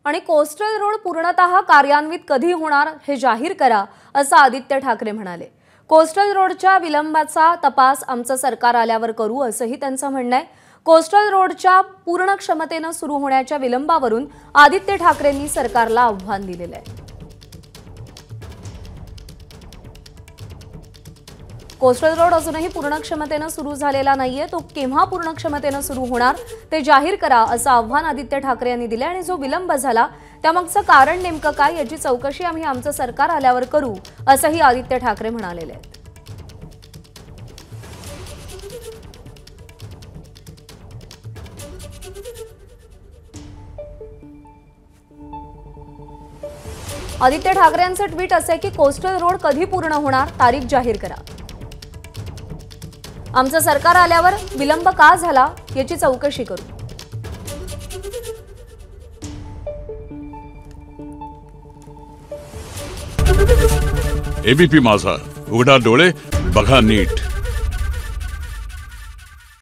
आणि coastal road पूर्णतः कार्यान्वित कधी होणार हे जाहीर करा, असं आदित्य ठाकरे म्हणाले। कोस्टल रोडच्या विलंबाचा तपास आमचं सरकार आल्यावर करू, असंही त्यांचं म्हणणं आहे। कोस्टल रोडच्या पूर्ण क्षमतेने सुरू होण्याच्या विलंबावरून आदित्य ठाकरेंनी सरकारला आव्हान दिलेलं आहे। कोस्टल रोड अजूनही पूर्ण क्षमतेने सुरू झालेला नाहीये, तो केव्हा पूर्ण क्षमतेने सुरू होणार ते जाहीर करा, असं आव्हान आदित्य ठाकरे यांनी दिले। आणि जो विलंब झाला त्यामागचं कारण नेमकं काय याची चौकशी आम्ही आमचं सरकार आल्यावर करू, असंही आदित्य ठाकरे म्हणालेले आहेत। आदित्य ठाकरे यांचं ट्विट असे की कोस्टल रोड कधी पूर्ण होणार, तारीख जाहीर करा। आमचं सरकार आल्यावर विलंब का झाला याची चौकशी करू। एबीपी माझा, उघडा डोळे बघा नीट।